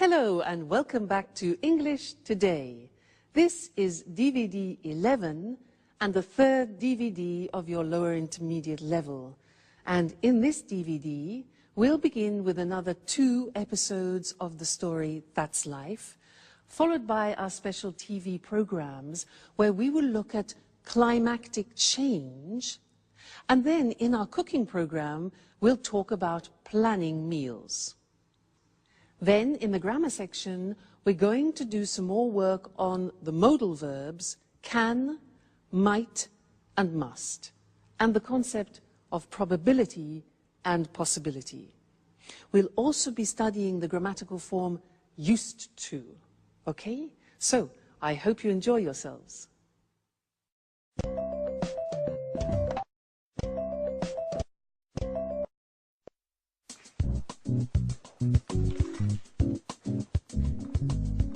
Hello and welcome back to English Today. This is DVD 11 and the third DVD of your lower intermediate level. And in this DVD, we'll begin with another 2 episodes of the story That's Life, followed by our special TV programs where we will look at climactic change. And then in our cooking program, we'll talk about planning meals. Then, in the grammar section, we're going to do some more work on the modal verbs can, might, and must, and the concept of probability and possibility. We'll also be studying the grammatical form used to. Okay? So, I hope you enjoy yourselves.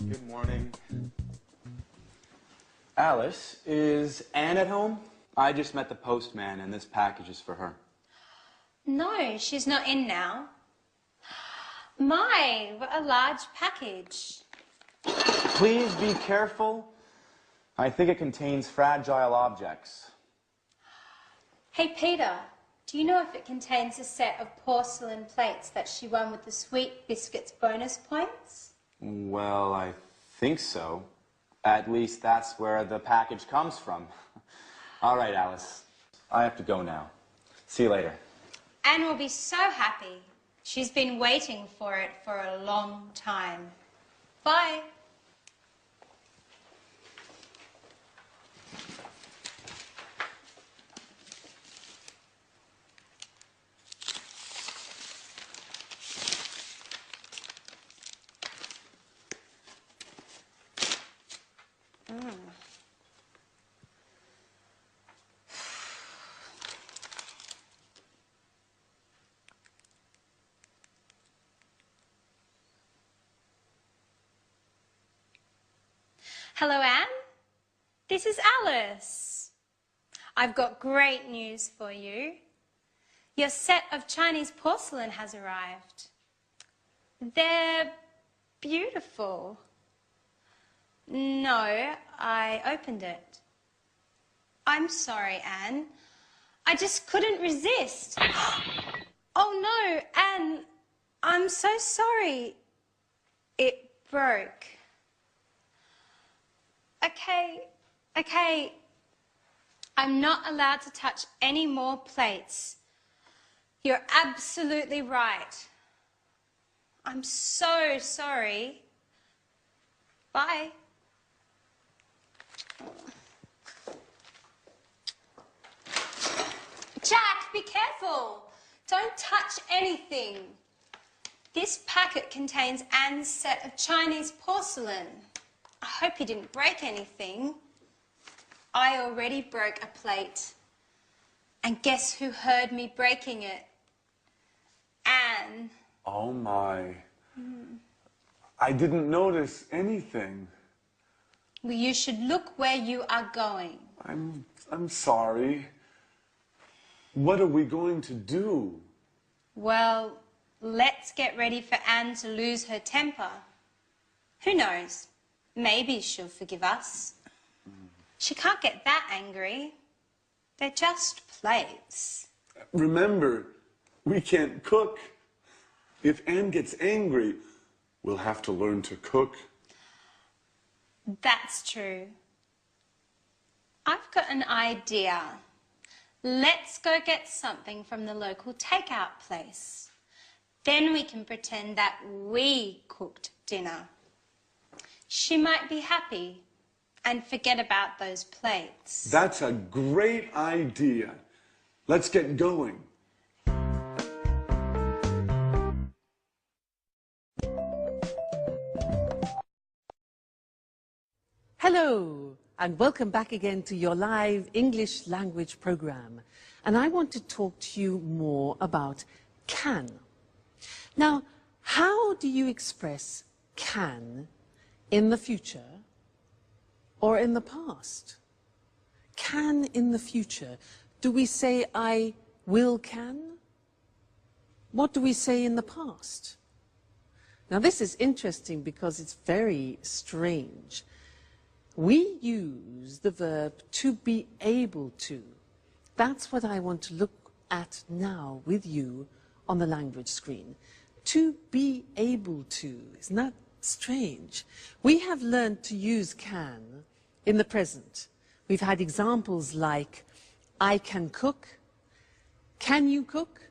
Good morning. Alice, is Anne at home? I just met the postman and this package is for her. No, she's not in now. My, what a large package. Please be careful. I think it contains fragile objects. Hey, Peter, do you know if it contains a set of porcelain plates that she won with the Sweet Biscuits bonus points? Well, I think so. At least that's where the package comes from. All right, Alice. I have to go now. See you later. Anne will be so happy. She's been waiting for it for a long time. Bye. Hello, Anne. This is Alice. I've got great news for you. Your set of Chinese porcelain has arrived. They're beautiful. No, I opened it. I'm sorry, Anne. I just couldn't resist. Oh no, Anne, I'm so sorry. It broke. Okay. I'm not allowed to touch any more plates. You're absolutely right. I'm so sorry. Bye. Jack, be careful. Don't touch anything. This packet contains Anne's set of Chinese porcelain. I hope you didn't break anything. I already broke a plate. And guess who heard me breaking it? Anne. Oh my. I didn't notice anything. Well, you should look where you are going. I'm sorry. What are we going to do? Well, let's get ready for Anne to lose her temper. Who knows? Maybe she'll forgive us. She can't get that angry. They're just plates. Remember, we can't cook. If Anne gets angry, we'll have to learn to cook. That's true. I've got an idea. Let's go get something from the local takeout place. Then we can pretend that we cooked dinner. She might be happy and forget about those plates. That's a great idea. Let's get going. Hello and welcome back again to your live English language program. And I want to talk to you more about can. Now, how do you express can in the future or in the past? Can in the future. Do we say I will can? What do we say in the past? Now this is interesting because it's very strange. We use the verb to be able to. That's what I want to look at now with you on the language screen. To be able to. Isn't that strange? We have learned to use can in the present. We've had examples like I can cook, can you cook,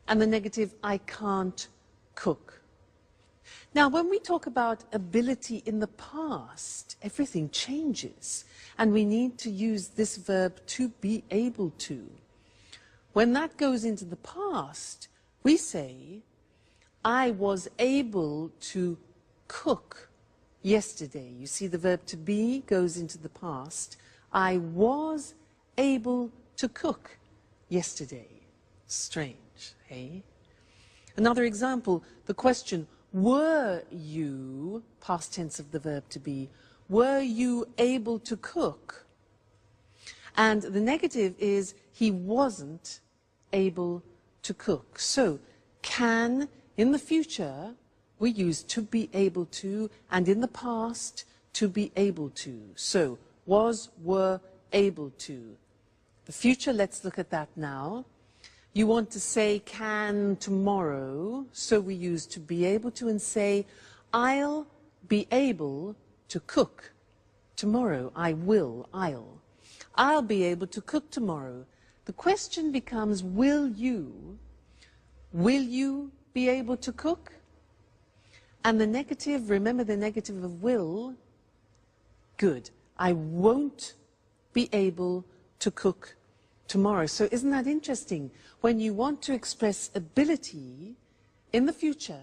and the negative I can't cook. Now, when we talk about ability in the past, everything changes, and we need to use this verb to be able to. When that goes into the past, we say, I was able to cook yesterday. You see, the verb to be goes into the past. I was able to cook yesterday. Strange, eh? Another example, the question, were you, past tense of the verb to be, were you able to cook? And the negative is, he wasn't able to cook. So, can, in the future, we use to be able to, and in the past, to be able to. So, was, were, able to. The future, let's look at that now. You want to say can tomorrow, so we use to be able to and say, I'll be able to cook tomorrow. I will, I'll be able to cook tomorrow. The question becomes, will you be able to cook? And the negative, remember the negative of will, good. I won't be able to cook tomorrow. So isn't that interesting? When you want to express ability in the future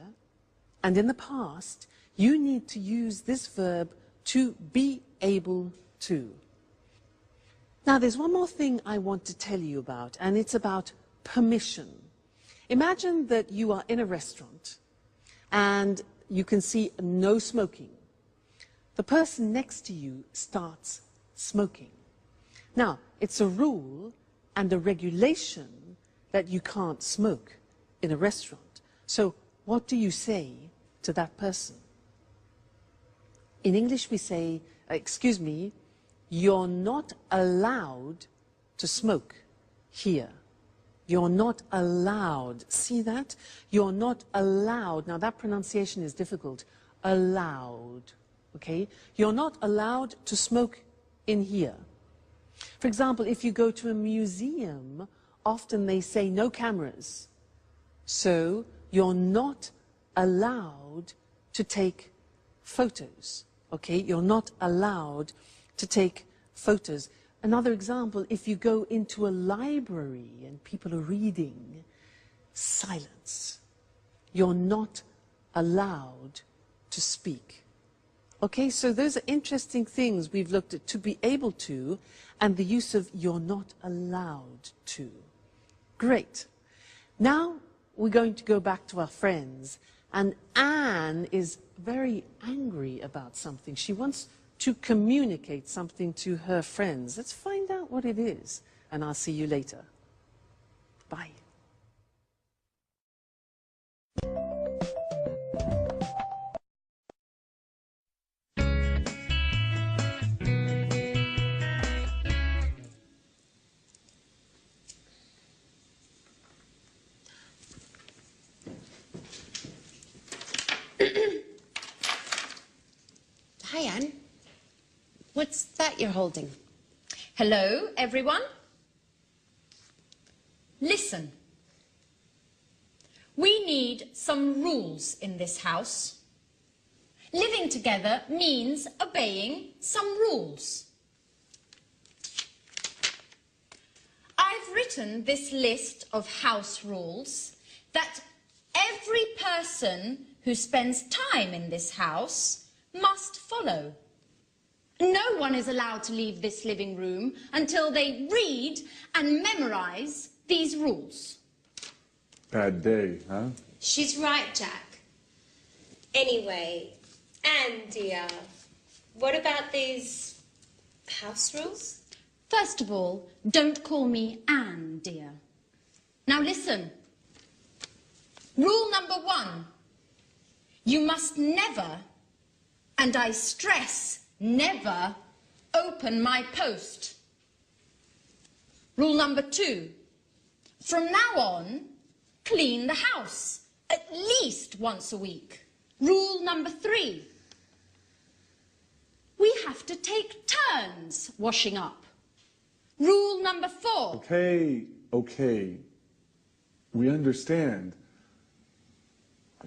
and in the past, you need to use this verb to be able to. Now there's one more thing I want to tell you about, and it's about permission. Imagine that you are in a restaurant and you can see no smoking. The person next to you starts smoking. Now, it's a rule and a regulation that you can't smoke in a restaurant. So what do you say to that person? In English we say, excuse me, you're not allowed to smoke here. You're not allowed. See that? You're not allowed. Now that pronunciation is difficult. Allowed. Okay? You're not allowed to smoke in here. For example, if you go to a museum, often they say no cameras. So you're not allowed to take photos. Okay? You're not allowed to take photos. Another example, if you go into a library and people are reading, silence. You're not allowed to speak. Okay, so those are interesting things we've looked at, to be able to, and the use of you're not allowed to. Great. Now we're going to go back to our friends, and Anne is very angry about something. She wants to communicate something to her friends. Let's find out what it is, and I'll see you later. Bye. Hi, Anne. What's that you're holding? Hello, everyone. Listen. We need some rules in this house. Living together means obeying some rules. I've written this list of house rules that every person who spends time in this house must follow. No one is allowed to leave this living room until they read and memorize these rules. Bad day, huh? She's right, Jack. Anyway, Anne, dear, what about these house rules? First of all, don't call me Anne, dear. Now listen. Rule number 1. You must never, and I stress never, open my post. Rule number 2. From now on, clean the house at least once a week. Rule number 3. We have to take turns washing up. Rule number 4. Okay. We understand.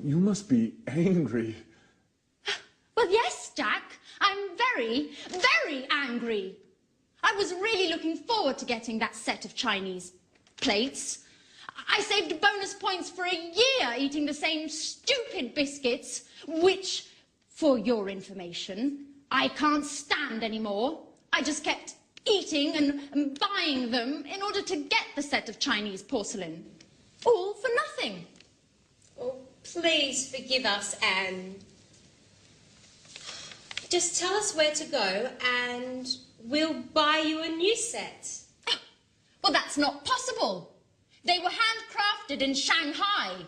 You must be angry. Well, yes, Jack. I'm very, very angry. I was really looking forward to getting that set of Chinese plates. I saved bonus points for a year eating the same stupid biscuits, which, for your information, I can't stand anymore. I just kept eating and buying them in order to get the set of Chinese porcelain. All for nothing. Oh, please forgive us, Anne. Just tell us where to go and we'll buy you a new set. Well, that's not possible. They were handcrafted in Shanghai.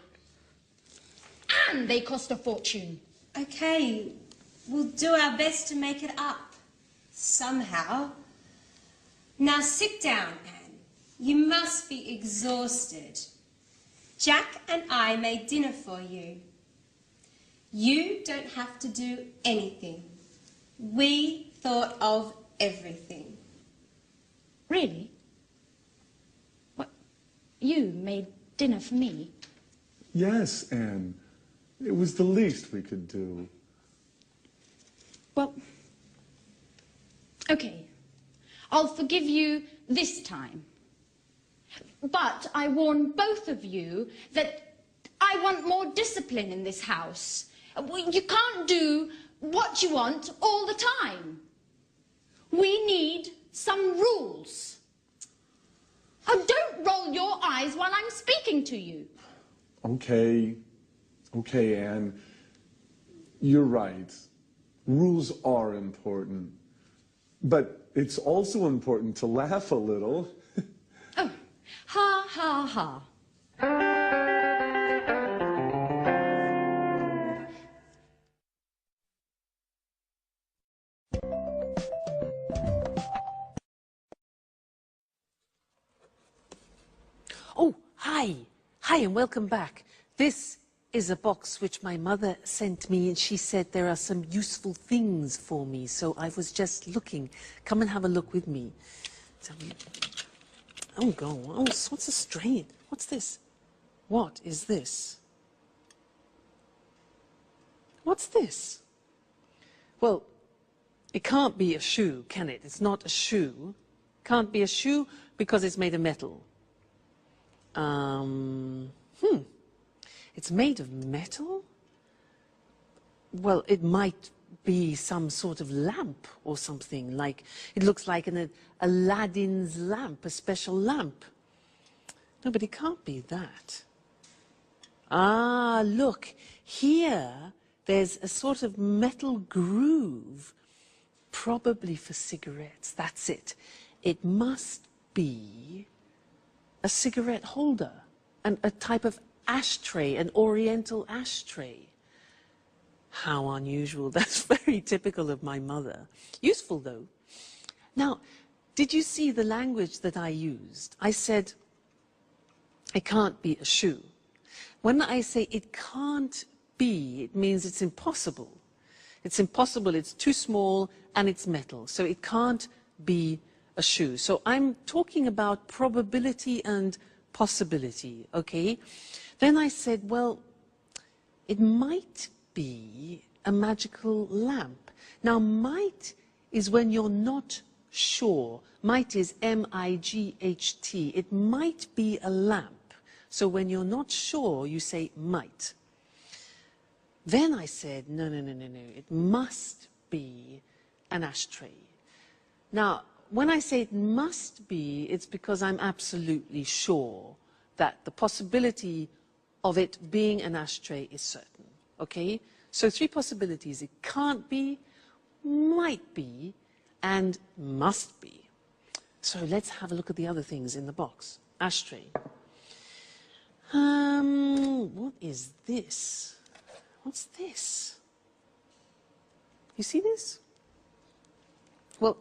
And they cost a fortune. Okay, we'll do our best to make it up. Somehow. Now sit down, Anne. You must be exhausted. Jack and I made dinner for you. You don't have to do anything. We thought of everything. Really? What? You made dinner for me? Yes, Anne. It was the least we could do. Well, okay. I'll forgive you this time. But I warn both of you that I want more discipline in this house. You can't do what you want all the time. We need some rules. Oh, don't roll your eyes while I'm speaking to you. Okay, Anne. You're right. Rules are important. But it's also important to laugh a little. Oh, ha, ha, ha. Oh, hi and welcome back. This is a box which my mother sent me, and she said there are some useful things for me, so I was just looking. Come and have a look with me. Oh, go. Oh, what's a strain? What's this? What is this? What's this? Well, it can't be a shoe, can it? It's not a shoe. Can't be a shoe because it's made of metal. It's made of metal? Well, it might be some sort of lamp or something, like it looks like an Aladdin's lamp, a special lamp. No, but it can't be that. Ah, look, here there's a sort of metal groove, probably for cigarettes. That's it. It must be a cigarette holder and a type of ashtray, an oriental ashtray. How unusual. That's very typical of my mother. Useful, though. Now, did you see the language that I used? I said, it can't be a shoe. When I say it can't be, it means it's impossible. It's impossible, it's too small, and it's metal. So it can't be a shoe. So I'm talking about probability and possibility, okay? Then I said, well, it might be a magical lamp. Now, might is when you're not sure. Might is M-I-G-H-T. It might be a lamp. So when you're not sure, you say might. Then I said, no. It must be an ashtray. Now, when I say it must be, it's because I'm absolutely sure that the possibility of it being an ashtray is certain, okay? So 3 possibilities. It can't be, might be, and must be. So let's have a look at the other things in the box. Ashtray. What is this? What's this? You see this? Well,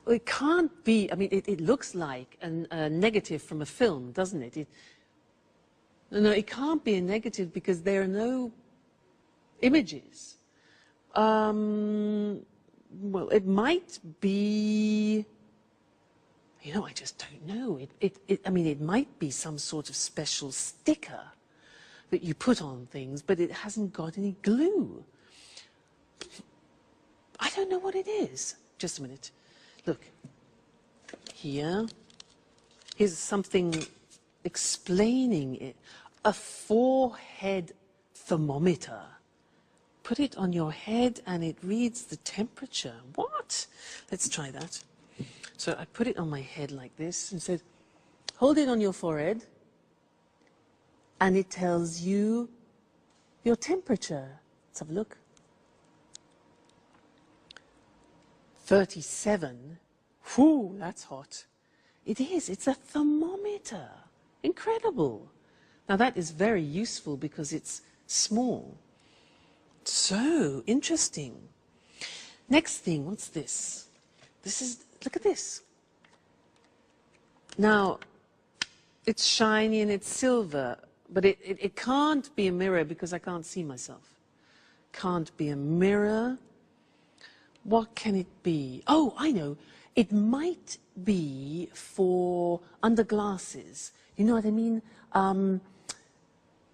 it can't be, I mean, it looks like a negative from a film, doesn't it? No, it can't be a negative because there are no images. Well, it might be, you know, I just don't know. I mean, it might be some sort of special sticker that you put on things, but it hasn't got any glue. I don't know what it is. Just a minute. Look, here's something explaining it. A forehead thermometer. Put it on your head and it reads the temperature. What? Let's try that. So I put it on my head like this and said, hold it on your forehead and it tells you your temperature. Let's have a look. 37. Whew, that's hot. It is. It's a thermometer. Incredible. Now that is very useful because it's small. So interesting. Next thing, what's this? Look at this. Now, it's shiny and it's silver, but it can't be a mirror because I can't see myself. Can't be a mirror. What can it be? Oh, I know. It might be for under glasses. You know what I mean?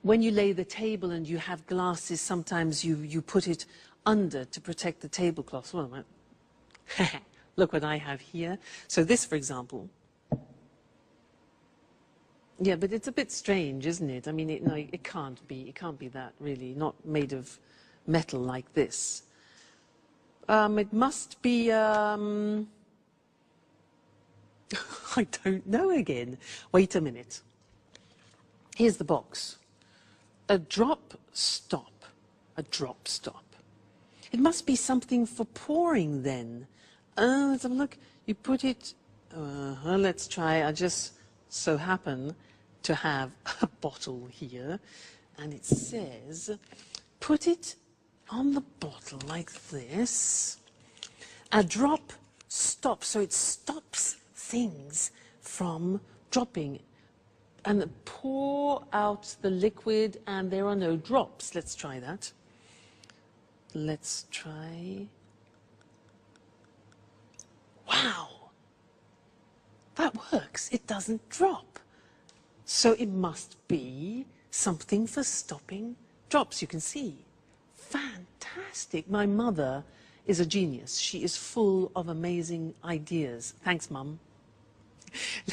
When you lay the table and you have glasses, sometimes you put it under to protect the tablecloth. Well, look what I have here. So this, for example. Yeah, but it's a bit strange, isn't it? I mean, it can't be that, really. Not made of metal like this. It must be, I don't know again. Wait a minute. Here's the box. A drop stop. A drop stop. It must be something for pouring then. Let's have a look. You put it, let's try. I just so happen to have a bottle here. And it says, put it on the bottle like this. A drop stop, so it stops things from dropping. And pour out the liquid and there are no drops. Let's try that. Let's try. Wow! That works. It doesn't drop. So it must be something for stopping drops. You can see. Fantastic. My mother is a genius. She is full of amazing ideas. Thanks, Mum.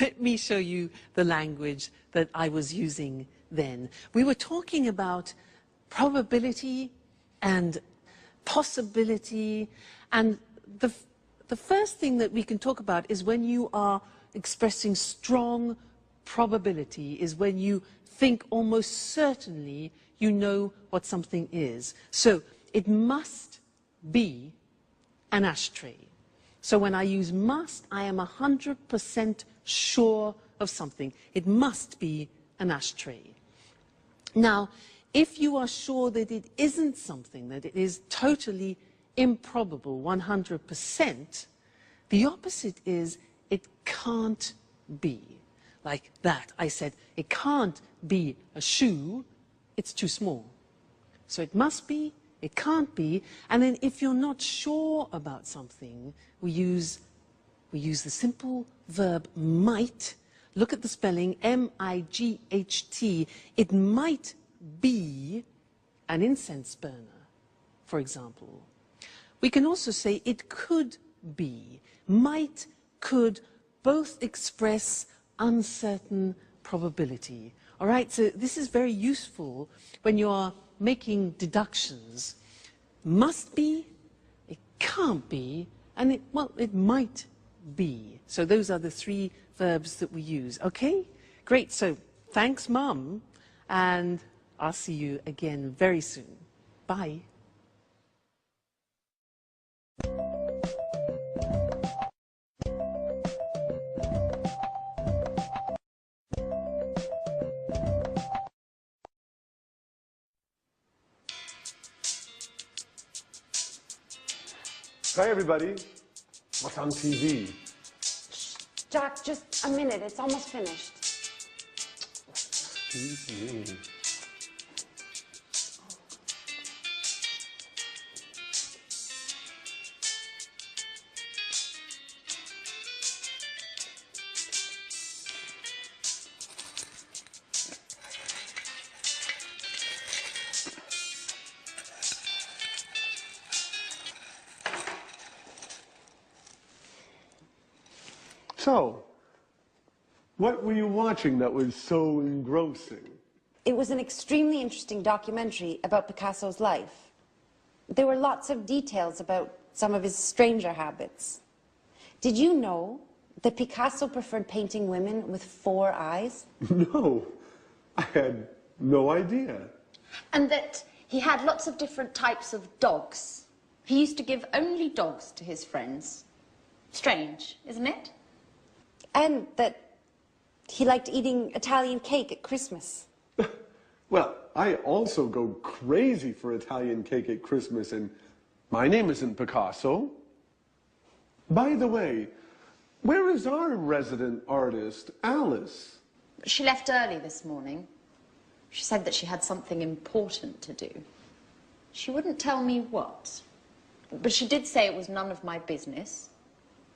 Let me show you the language that I was using then. We were talking about probability and possibility, and the first thing that we can talk about is when you are expressing strong probability, is when you think almost certainly you know what something is. So it must be an ashtray. So when I use must, I am 100% sure of something. It must be an ashtray. Now, if you are sure that it isn't something, that it is totally improbable, 100%, the opposite is it can't be. Like that. I said, it can't be a shoe, it's too small. So it must be, it can't be, and then if you're not sure about something, we use the simple verb might. Look at the spelling, M-I-G-H-T. It might be an incense burner, for example. We can also say it could be. Might, could, both express uncertain probability. All right, so this is very useful when you are making deductions. Must be, it can't be, and it might be. So those are the three verbs that we use. Okay, great. So thanks, Mum, and I'll see you again very soon. Bye. Hi, everybody. What's on TV? Jack, just a minute. It's almost finished. Excuse me. So, what were you watching that was so engrossing? It was an extremely interesting documentary about Picasso's life. There were lots of details about some of his stranger habits. Did you know that Picasso preferred painting women with 4 eyes? No, I had no idea. And that he had lots of different types of dogs. He used to give only dogs to his friends. Strange, isn't it? And that he liked eating Italian cake at Christmas. Well, I also go crazy for Italian cake at Christmas, and my name isn't Picasso. By the way, where is our resident artist, Alice? She left early this morning. She said that she had something important to do. She wouldn't tell me what, but she did say it was none of my business.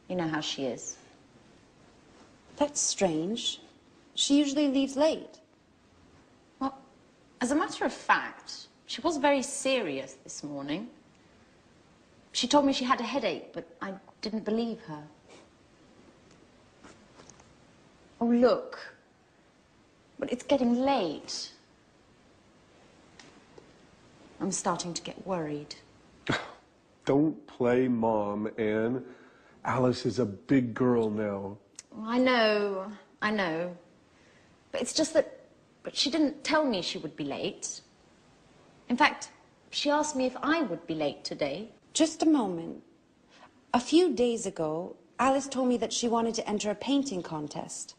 You know how she is. That's strange. She usually leaves late. Well, as a matter of fact, she was very serious this morning. She told me she had a headache, but I didn't believe her. Oh, look. But it's getting late. I'm starting to get worried. Don't play Mom, Anne. Alice is a big girl now. I know. But it's just that she didn't tell me she would be late. In fact, she asked me if I would be late today. Just a moment. A few days ago, Alice told me that she wanted to enter a painting contest.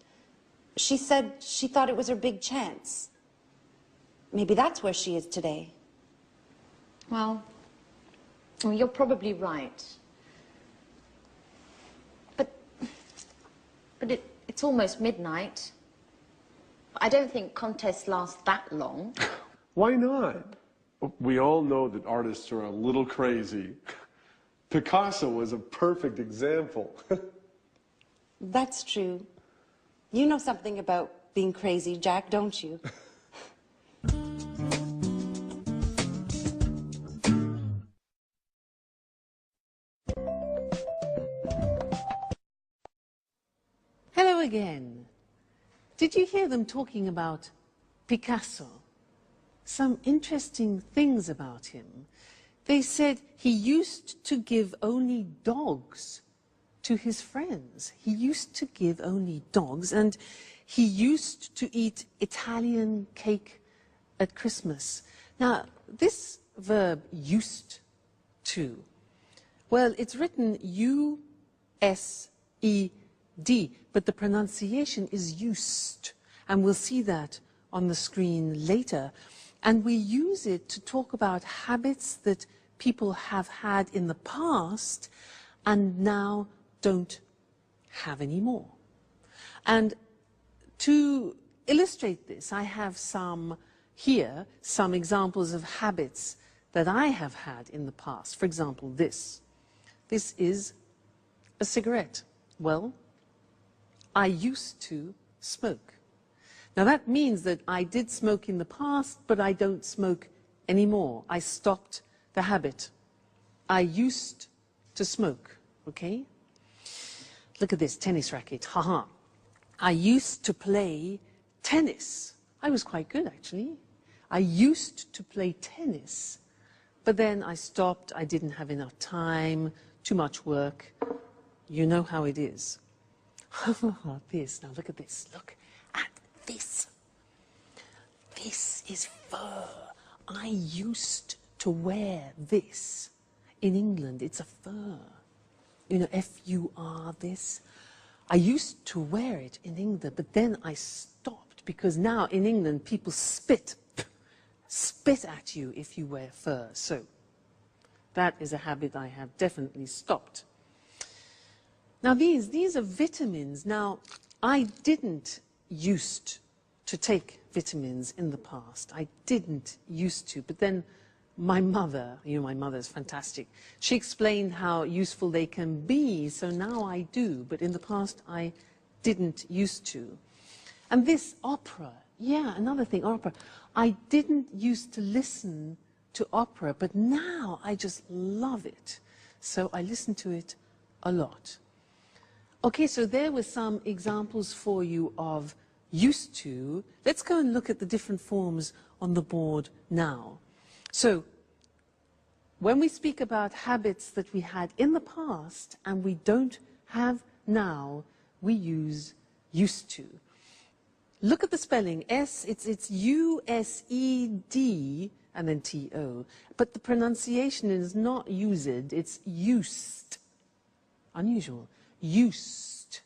She said she thought it was her big chance. Maybe that's where she is today. Well, you're probably right. But it's almost midnight. I don't think contests last that long. Why not? We all know that artists are a little crazy. Picasso was a perfect example. That's true. You know something about being crazy, Jack, don't you? Hello again. Did you hear them talking about Picasso? Some interesting things about him. They said he used to give only dogs to his friends. He used to give only dogs, and he used to eat Italian cake at Christmas. Now, this verb, used to, well, it's written U-S-E-D, but the pronunciation is used, and we'll see that on the screen later. And we use it to talk about habits that people have had in the past and now don't have anymore. And to illustrate this, I have some examples of habits that I have had in the past. For example, this. This is a cigarette. Well, I used to smoke. Now that means that I did smoke in the past, but I don't smoke anymore. I stopped the habit. I used to smoke, okay? Look at this tennis racket, haha. I used to play tennis. I was quite good, actually. I used to play tennis, but then I stopped. I didn't have enough time, too much work. You know how it is. This, now look at this. Look at this. This is fur. I used to wear this. In England, it's a fur. You know, F-U-R, this. I used to wear it in England, but then I stopped because now in England people spit at you if you wear fur. So That is a habit I have definitely stopped. Now these are vitamins. Now, I didn't used to take vitamins in the past. I didn't used to, but then my mother, my mother's fantastic. She explained how useful they can be, so now I do, but in the past I didn't used to. And this opera, yeah, another thing, opera. I didn't used to listen to opera, but now I just love it. So I listen to it a lot. Okay, so there were some examples for you of used to. Let's go and look at the different forms on the board now. So, when we speak about habits that we had in the past and we don't have now, we use used to. Look at the spelling. It's U-S-E-D and then T-O. But the pronunciation is not used, it's used. Unusual. Used.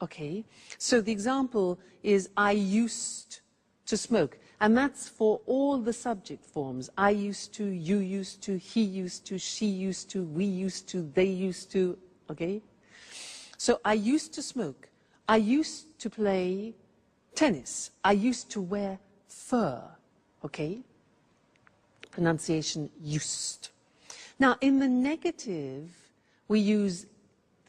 Okay? So the example is, I used to smoke. And that's for all the subject forms. I used to, you used to, he used to, she used to, we used to, they used to. Okay? So I used to smoke. I used to play tennis. I used to wear fur. Okay? Pronunciation used. Now, in the negative, we use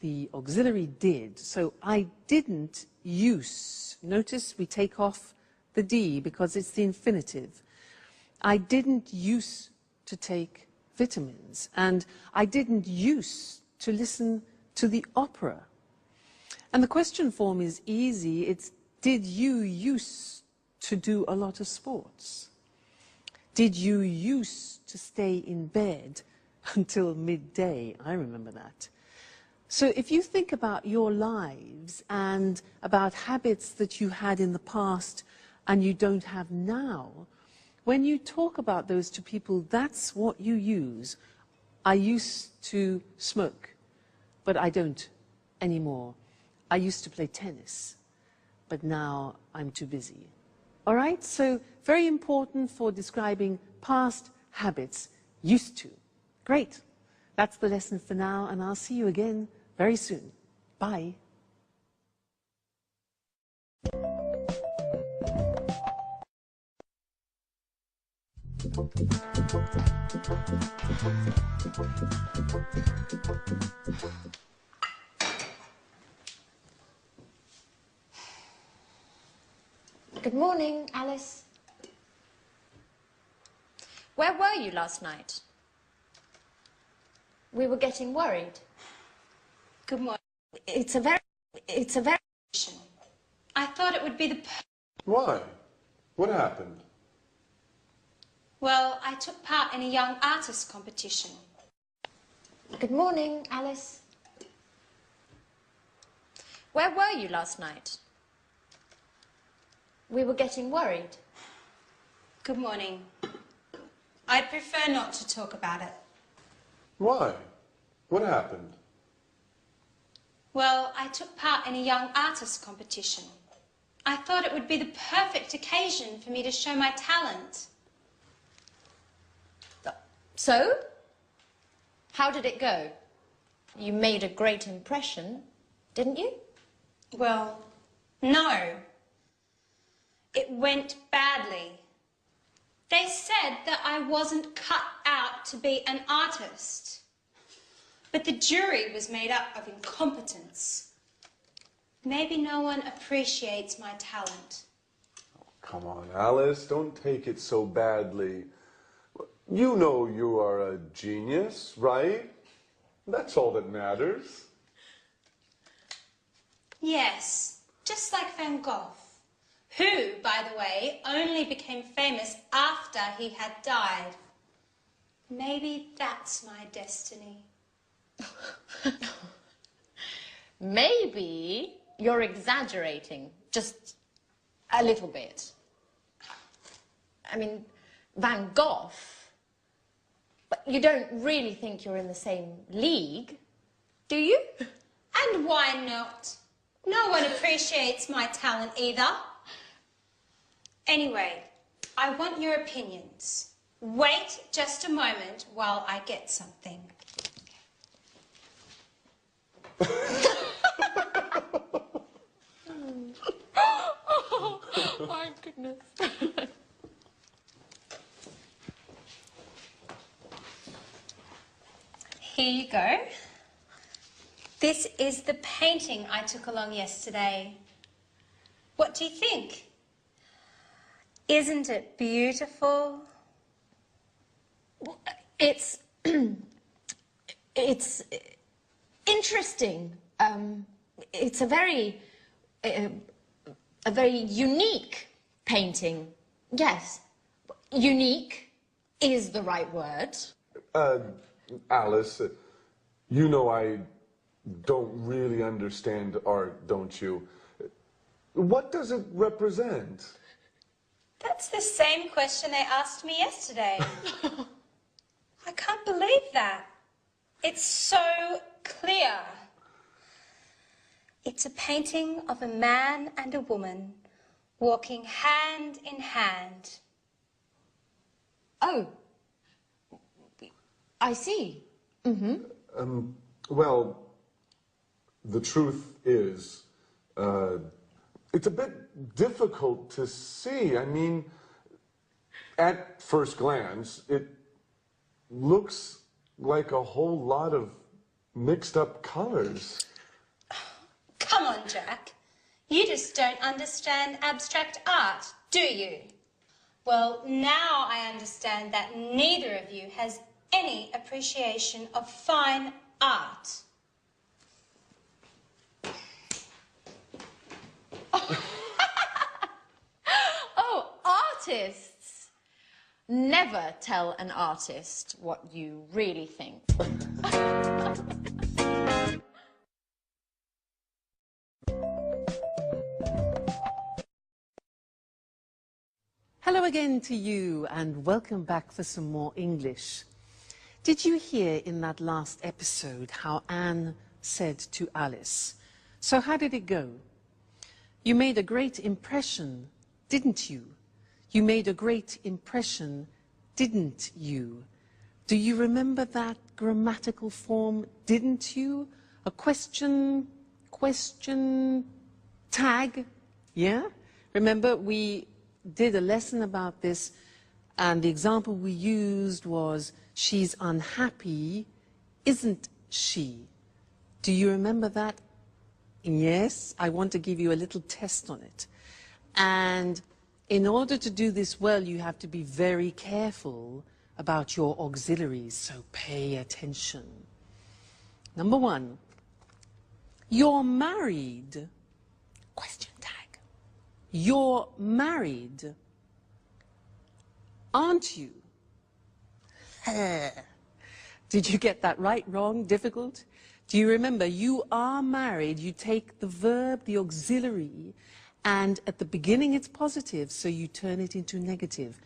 the auxiliary did. So I didn't use. Notice we take off the D because it's the infinitive. I didn't use to take vitamins, and I didn't use to listen to the opera. And the question form is easy. It's, did you use to do a lot of sports? Did you used to stay in bed until midday? I remember that. So if you think about your lives and about habits that you had in the past and you don't have now, when you talk about those to people, that's what you use. I used to smoke, but I don't anymore. I used to play tennis, but now I'm too busy. All right, so very important for describing past habits, used to. Great. That's the lesson for now, and I'll see you again very soon. Bye. Good morning, Alice. Where were you last night? We were getting worried. Good morning. It's a very... I thought it would be the... Why? What happened? Well, I took part in a young artist competition. Good morning, Alice. Where were you last night? We were getting worried. Good morning. I'd prefer not to talk about it. Why? What happened? Well, I took part in a young artist competition. I thought it would be the perfect occasion for me to show my talent. So? How did it go? You made a great impression, didn't you? Well, no. It went badly. They said that I wasn't cut out to be an artist. But the jury was made up of incompetents. Maybe no one appreciates my talent. Oh, come on, Alice, don't take it so badly. You know you are a genius, right? That's all that matters. Yes, just like Van Gogh, who, by the way, only became famous after he had died. Maybe that's my destiny. Maybe you're exaggerating, just a little bit. I mean, Van Gogh, but you don't really think you're in the same league, do you? And why not? No one appreciates my talent either. Anyway, I want your opinions. Wait just a moment while I get something. Oh, my goodness. Here you go. This is the painting I took along yesterday. What do you think? Isn't it beautiful? It's... it's interesting. It's a very unique painting. Yes, unique is the right word. Alice, you know I don't really understand art, don't you? What does it represent? That's the same question they asked me yesterday. I can't believe that. It's so clear. It's a painting of a man and a woman walking hand in hand. Oh, I see. Mm-hmm. Well, the truth is, it's a bit difficult to see. I mean, at first glance, it looks like a whole lot of mixed up colors. Come on, Jack. You just don't understand abstract art, do you? Well, now I understand that neither of you has any appreciation of fine art. Oh, artists! Never tell an artist what you really think. Hello again to you and welcome back for some more English. Did you hear in that last episode how Anne said to Alice, "So how did it go? You made a great impression, didn't you? You made a great impression, didn't you?" Do you remember that grammatical form, didn't you? A question tag, yeah? Remember we did a lesson about this and the example we used was, she's unhappy, isn't she? Do you remember that? Yes, I want to give you a little test on it. And in order to do this well, you have to be very careful about your auxiliaries, so pay attention. Number one, you're married, question tag. You're married, aren't you? Did you get that right, wrong, difficult? Do you remember, you are married, you take the verb, the auxiliary, and at the beginning it's positive, so you turn it into negative.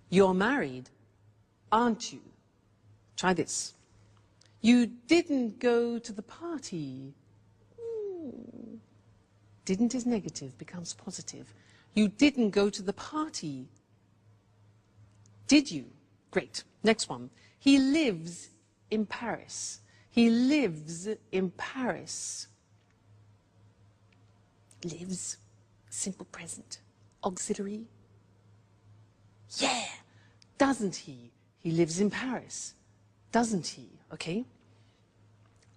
You're married, aren't you? Try this. You didn't go to the party. Didn't is negative, becomes positive. You didn't go to the party. Did you? Great. Next one. He lives in Paris. He lives in Paris. Lives, simple present. Auxiliary. Yeah. Doesn't he? He lives in Paris. Doesn't he? Okay.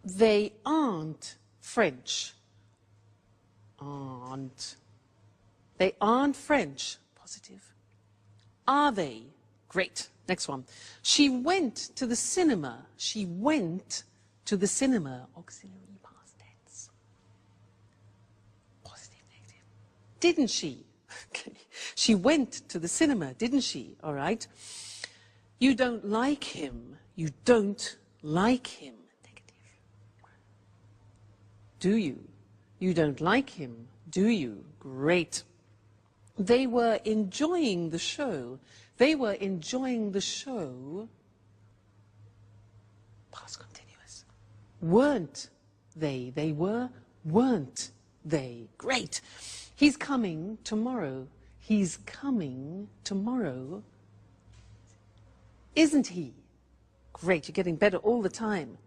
They aren't French. Aren't. They aren't French. Positive. Are they? Great. Next one. She went to the cinema. She went to the cinema. Auxiliary past tense. Positive, negative. Didn't she? Okay. She went to the cinema, didn't she? All right. You don't like him. You don't like him. Negative. Do you? You don't like him, do you? Great. They were enjoying the show. They were enjoying the show. Past continuous. Weren't they? They were, weren't they? Great. He's coming tomorrow. He's coming tomorrow. Isn't he? Great, you're getting better all the time.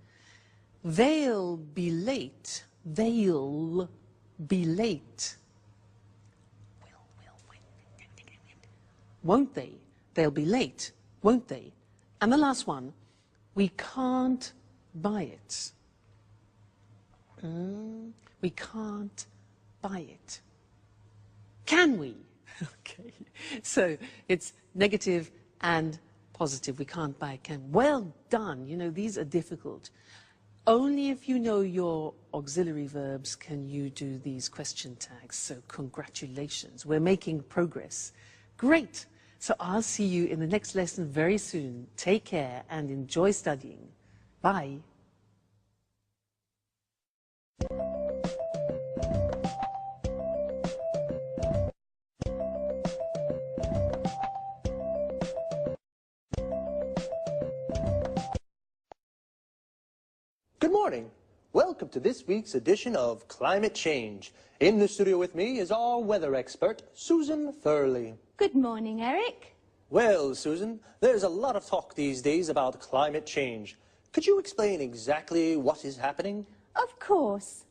They'll be late. They'll be late. Won't they? They'll be late, won't they? And the last one, we can't buy it. We can't buy it. Can we? Okay, so it's negative and positive. We can't buy it. Can. Well done. You know, these are difficult. Only if you know your auxiliary verbs can you do these question tags. So congratulations. We're making progress. Great. So I'll see you in the next lesson very soon. Take care and enjoy studying. Bye. Good morning. Welcome to this week's edition of Climate Change. In the studio with me is our weather expert, Susan Thurley. Good morning, Eric. Well, Susan, there's a lot of talk these days about climate change. Could you explain exactly what is happening? Of course.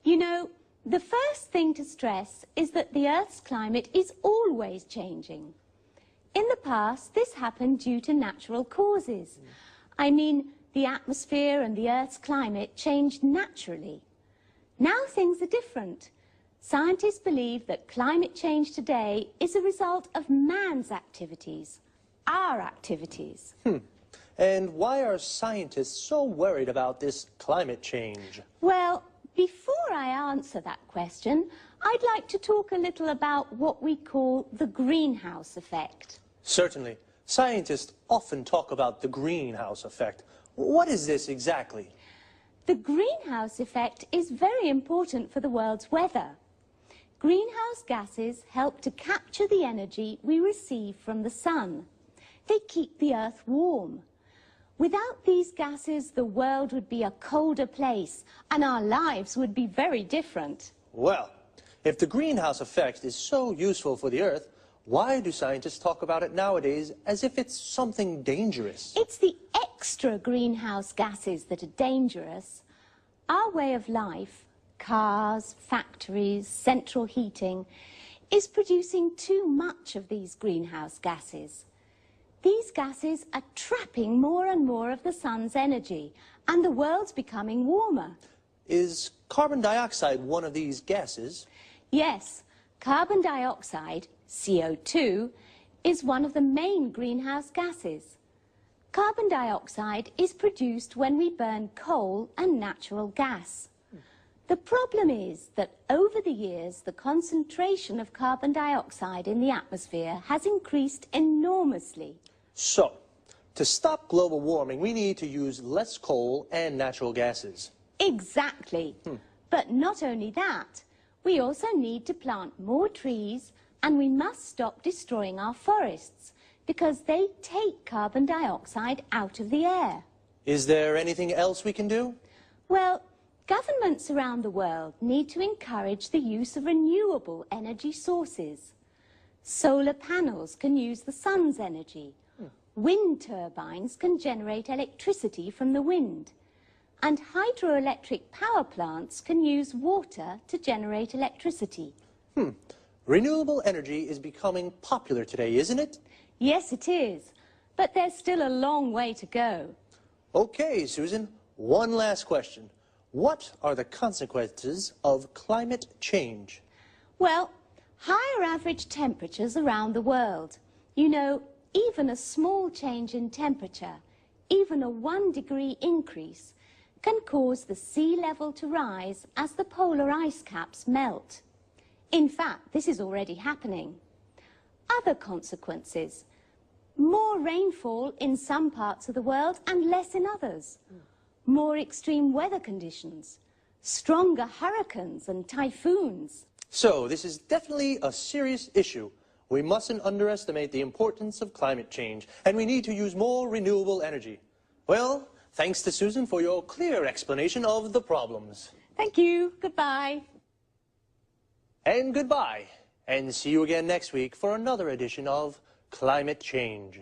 You know, the first thing to stress is that the Earth's climate is always changing. In the past, this happened due to natural causes. I mean, the atmosphere and the Earth's climate changed naturally. Now things are different. Scientists believe that climate change today is a result of man's activities, our activities. And why are scientists so worried about this climate change? Well, before I answer that question, I'd like to talk a little about what we call the greenhouse effect. Certainly. Scientists often talk about the greenhouse effect. What is this exactly? The greenhouse effect is very important for the world's weather. Greenhouse gases help to capture the energy we receive from the sun. They keep the Earth warm. Without these gases, the world would be a colder place, and our lives would be very different. Well, if the greenhouse effect is so useful for the Earth, why do scientists talk about it nowadays as if it's something dangerous? It's the extra greenhouse gases that are dangerous. Our way of life, cars, factories, central heating, is producing too much of these greenhouse gases. These gases are trapping more and more of the sun's energy, and the world's becoming warmer. Is carbon dioxide one of these gases? Yes, carbon dioxide, CO2, is one of the main greenhouse gases. Carbon dioxide is produced when we burn coal and natural gas. The problem is that over the years, the concentration of carbon dioxide in the atmosphere has increased enormously. So, to stop global warming, we need to use less coal and natural gases. Exactly. But not only that, we also need to plant more trees, and we must stop destroying our forests because they take carbon dioxide out of the air. Is there anything else we can do? Well, governments around the world need to encourage the use of renewable energy sources. Solar panels can use the sun's energy. Wind turbines can generate electricity from the wind. And hydroelectric power plants can use water to generate electricity. Renewable energy is becoming popular today, isn't it? Yes, it is. But there's still a long way to go. Okay, Susan, one last question. What are the consequences of climate change? Well, higher average temperatures around the world. You know, even a small change in temperature, even a 1-degree increase, can cause the sea level to rise as the polar ice caps melt. In fact, this is already happening. Other consequences: more rainfall in some parts of the world and less in others. More extreme weather conditions, stronger hurricanes and typhoons. So, this is definitely a serious issue. We mustn't underestimate the importance of climate change, and we need to use more renewable energy. Well, thanks to Susan for your clear explanation of the problems. Thank you. Goodbye. And goodbye. And see you again next week for another edition of Climate Change.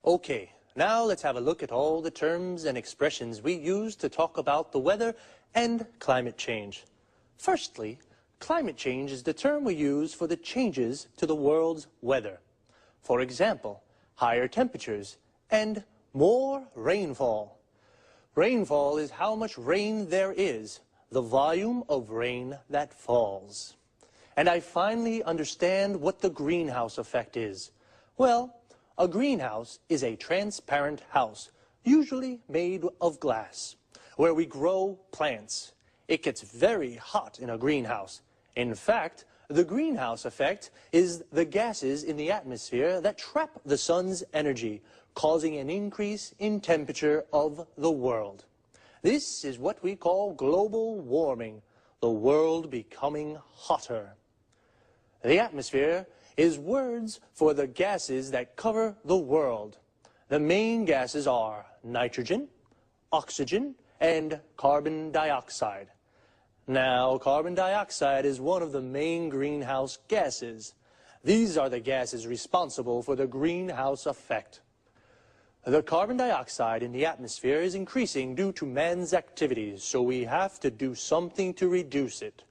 Okay, now let's have a look at all the terms and expressions we use to talk about the weather and climate change. Firstly, climate change is the term we use for the changes to the world's weather. For example, higher temperatures and more rainfall. Rainfall is how much rain there is, the volume of rain that falls. And I finally understand what the greenhouse effect is. Well, a greenhouse is a transparent house, usually made of glass, where we grow plants. It gets very hot in a greenhouse. In fact, the greenhouse effect is the gases in the atmosphere that trap the sun's energy, causing an increase in temperature of the world. This is what we call global warming, the world becoming hotter. The atmosphere is words for the gases that cover the world. The main gases are nitrogen, oxygen, and carbon dioxide. Now, carbon dioxide is one of the main greenhouse gases. These are the gases responsible for the greenhouse effect. The carbon dioxide in the atmosphere is increasing due to man's activities, so we have to do something to reduce it.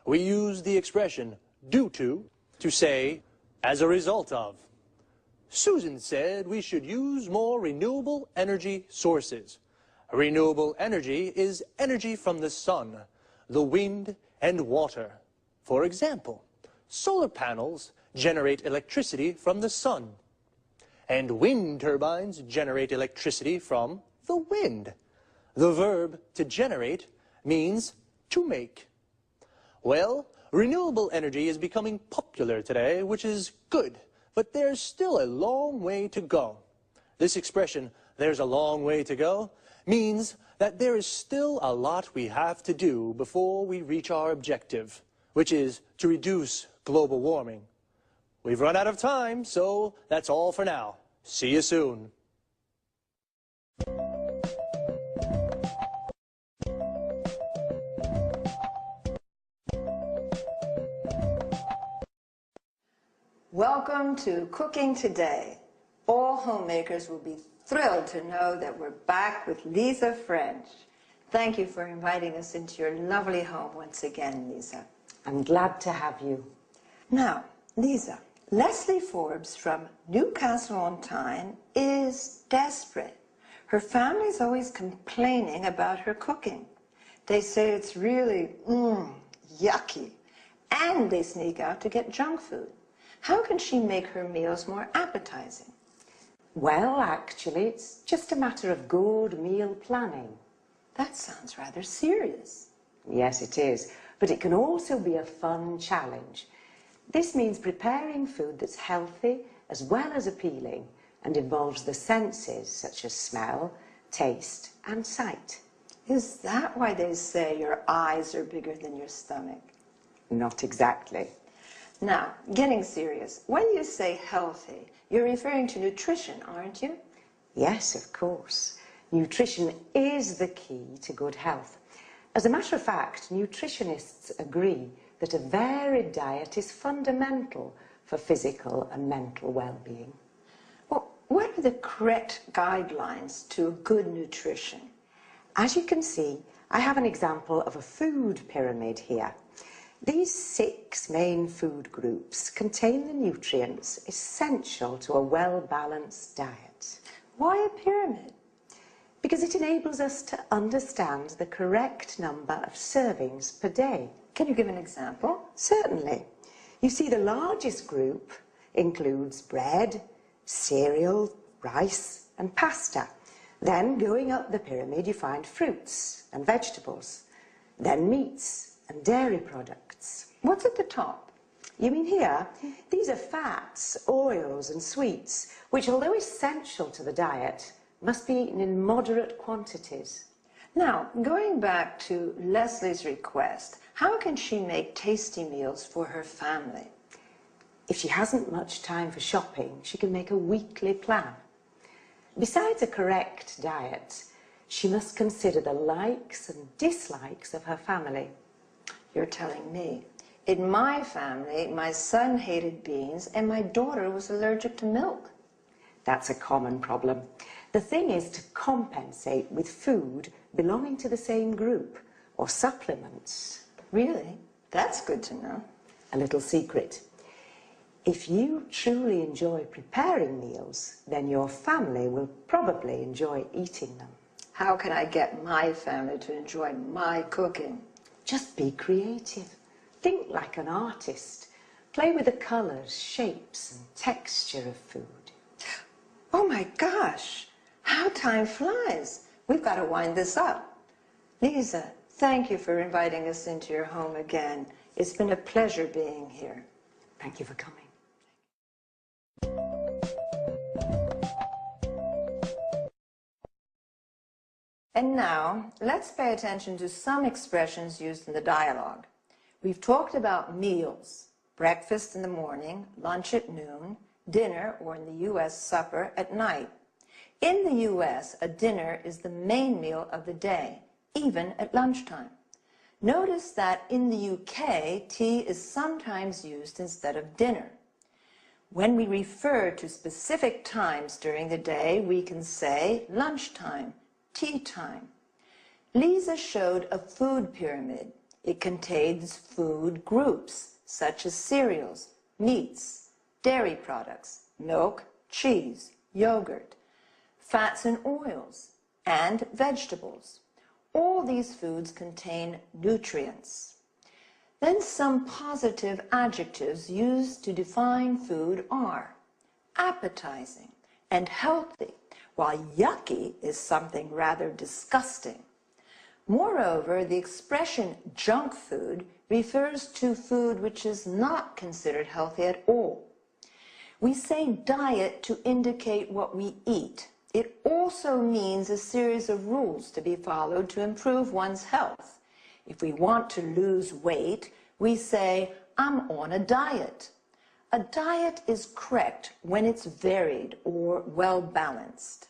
We use the expression due to say as a result of. Susan said we should use more renewable energy sources. Renewable energy is energy from the sun, the wind, and water. For example, solar panels generate electricity from the sun, and wind turbines generate electricity from the wind. The verb to generate means to make. Well, renewable energy is becoming popular today, which is good, but there's still a long way to go. This expression, there's a long way to go, means that there is still a lot we have to do before we reach our objective, which is to reduce global warming. We've run out of time, so that's all for now. See you soon. Welcome to Cooking Today. All homemakers will be thrilled to know that we're back with Lisa French. Thank you for inviting us into your lovely home once again, Lisa. I'm glad to have you. Now, Lisa, Leslie Forbes from Newcastle-on-Tyne is desperate. Her family's always complaining about her cooking. They say it's really, yucky, and they sneak out to get junk food. How can she make her meals more appetizing? Well, actually, it's just a matter of good meal planning. That sounds rather serious. Yes, it is, but it can also be a fun challenge. This means preparing food that's healthy as well as appealing and involves the senses such as smell, taste, and sight. Is that why they say your eyes are bigger than your stomach? Not exactly. Now, getting serious, when you say healthy, you're referring to nutrition, aren't you? Yes, of course. Nutrition is the key to good health. As a matter of fact, nutritionists agree that a varied diet is fundamental for physical and mental well-being. Well, what are the correct guidelines to good nutrition? As you can see, I have an example of a food pyramid here. These 6 main food groups contain the nutrients essential to a well-balanced diet. Why a pyramid? Because it enables us to understand the correct number of servings per day. Can you give an example? Certainly. You see, the largest group includes bread, cereal, rice, and pasta. Then, going up the pyramid, you find fruits and vegetables, then meats and dairy products. What's at the top? You mean here? These are fats, oils, and sweets, which, although essential to the diet, must be eaten in moderate quantities. Now, going back to Leslie's request, how can she make tasty meals for her family? If she hasn't much time for shopping, she can make a weekly plan. Besides a correct diet, she must consider the likes and dislikes of her family. You're telling me. In my family, my son hated beans and my daughter was allergic to milk. That's a common problem. The thing is to compensate with food belonging to the same group or supplements. Really? That's good to know. A little secret. If you truly enjoy preparing meals, then your family will probably enjoy eating them. How can I get my family to enjoy my cooking? Just be creative. Think like an artist. Play with the colors, shapes, and texture of food. Oh my gosh, how time flies. We've got to wind this up. Lisa, thank you for inviting us into your home again. It's been a pleasure being here. Thank you for coming. And now, let's pay attention to some expressions used in the dialogue. We've talked about meals, breakfast in the morning, lunch at noon, dinner, or in the U.S., supper at night. In the U.S., a dinner is the main meal of the day, even at lunchtime. Notice that in the UK, tea is sometimes used instead of dinner. When we refer to specific times during the day, we can say lunchtime, tea time. Lisa showed a food pyramid. It contains food groups, such as cereals, meats, dairy products, milk, cheese, yogurt, fats and oils, and vegetables. All these foods contain nutrients. Then some positive adjectives used to define food are appetizing and healthy, while yucky is something rather disgusting. Moreover, the expression junk food refers to food which is not considered healthy at all. We say diet to indicate what we eat. It also means a series of rules to be followed to improve one's health. If we want to lose weight, we say, I'm on a diet. A diet is correct when it's varied or well-balanced.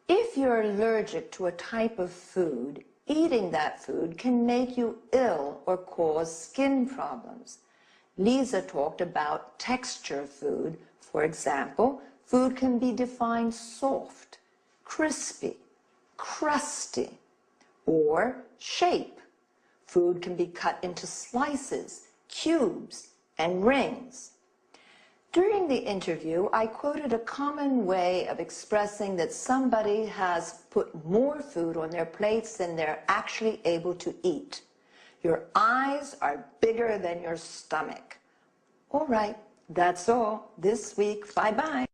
If you're allergic to a type of food, eating that food can make you ill or cause skin problems. Lisa talked about texture of food. For example, food can be defined soft, crispy, crusty, or shape. Food can be cut into slices, cubes, and rings. During the interview, I quoted a common way of expressing that somebody has put more food on their plates than they're actually able to eat. Your eyes are bigger than your stomach. All right, that's all this week. Bye-bye.